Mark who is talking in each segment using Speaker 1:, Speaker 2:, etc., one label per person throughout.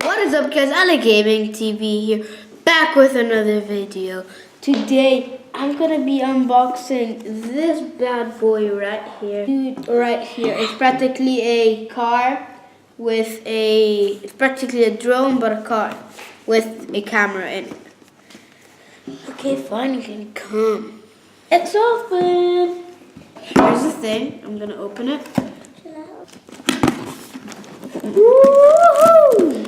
Speaker 1: What is up, guys? Alec Gaming TV here, back with another video. Today, I'm gonna be unboxing this bad boy right here. Dude, right here. It's practically a car with it's practically a drone, but a car with a camera in it. Okay, fine, you can come. It's open. Here's the thing. I'm gonna open it. Woohoo!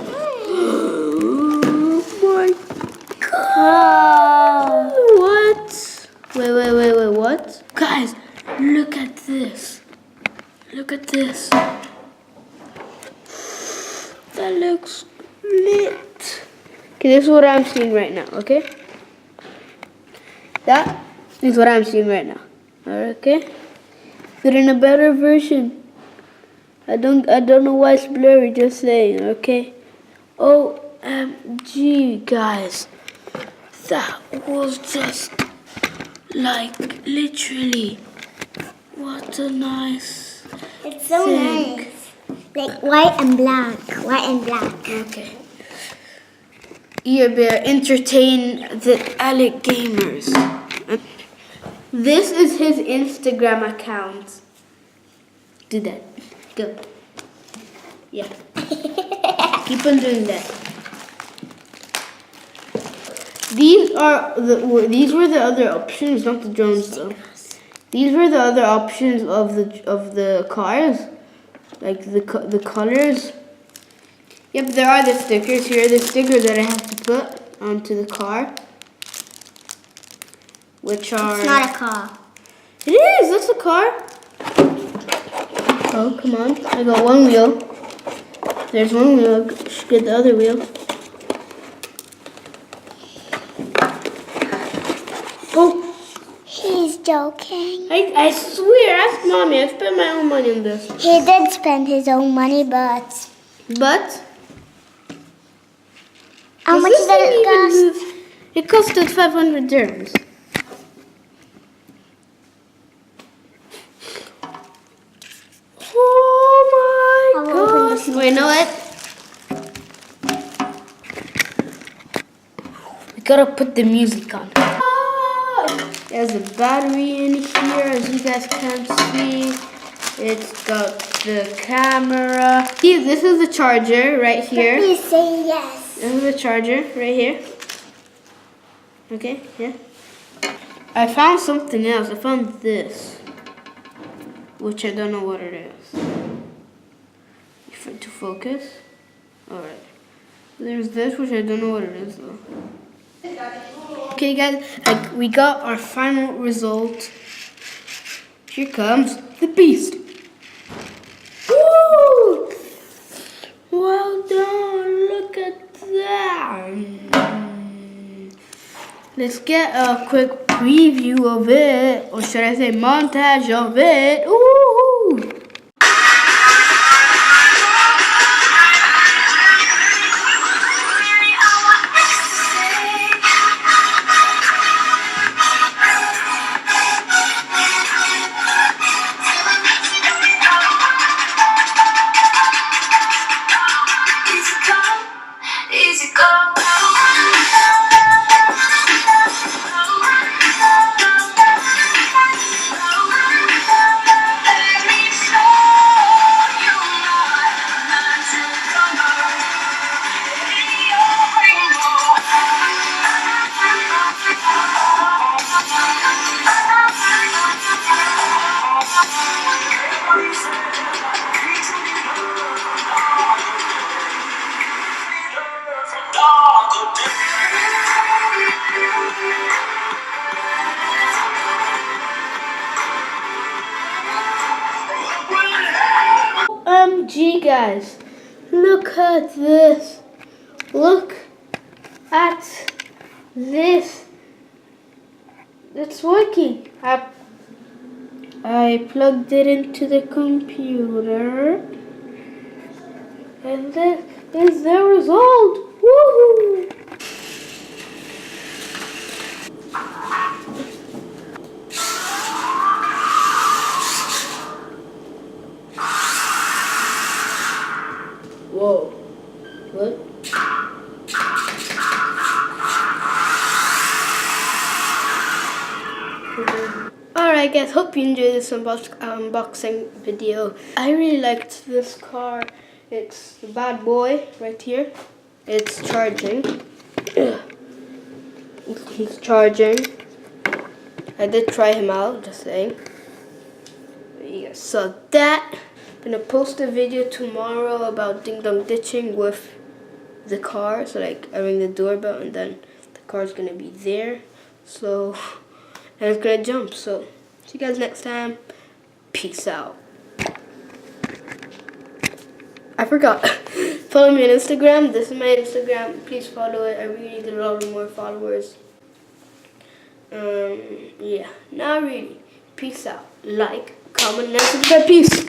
Speaker 1: Oh my god! What? Wait, what? Guys, look at this. Look at this. That looks lit. Okay, this is what I'm seeing right now, okay? That is what I'm seeing right now. Okay? But in a better version. I don't know why it's blurry, just saying, okay? OMG, guys. That was just like literally what a nice
Speaker 2: It's so
Speaker 1: thing.
Speaker 2: nice. Like white and black. White and black.
Speaker 1: Okay. Ear Bear, entertain the Alec gamers. This is his Instagram account. Do that. Go. Yeah. Keep on doing that. These were the other options, not the drones though. These were the other options of the cars, like the colors. Yep, there are the stickers here. The stickers that I have to put onto the car, which are.
Speaker 2: It's not a car.
Speaker 1: It is. That's a car. Oh, come on. I got one wheel. There's one wheel. I should get the other wheel. Oh.
Speaker 2: He's joking.
Speaker 1: I swear, ask mommy. I spent my own money on this.
Speaker 2: He did spend his own money, but...
Speaker 1: But?
Speaker 2: How much did it cost?
Speaker 1: It costed 500 dirhams. Oh my god. Wait, you know what? We gotta put the music on. There's a battery in here, as you guys can see. It's got the camera. See, this is the charger right here.
Speaker 2: Please say yes.
Speaker 1: This is the charger right here. Okay, yeah. I found something else. I found this, which I don't know what it is. To focus. Alright. There's this, which I don't know what it is though. Okay guys, we got our final result. Here comes the beast. Woo! Well done, look at that. Let's get a quick preview of it, or should I say montage of it. Ooh! OMG guys, look at this. Look at this. It's working. I plugged it into the computer, and this is the result. Woohoo! Whoa. What? Alright guys, hope you enjoyed this unboxing video. I really liked this car. It's the bad boy right here. It's charging. He's charging. I did try him out, just saying. Yeah, so that. I'm gonna post a video tomorrow about ding dong ditching with the car. So like I ring the doorbell and then the car's gonna be there. So and it's gonna jump. So see you guys next time. Peace out. I forgot. Follow me on Instagram. This is my Instagram. Please follow it. I really need a lot more followers. Yeah, not really. Peace out. Like, comment, and subscribe. Peace.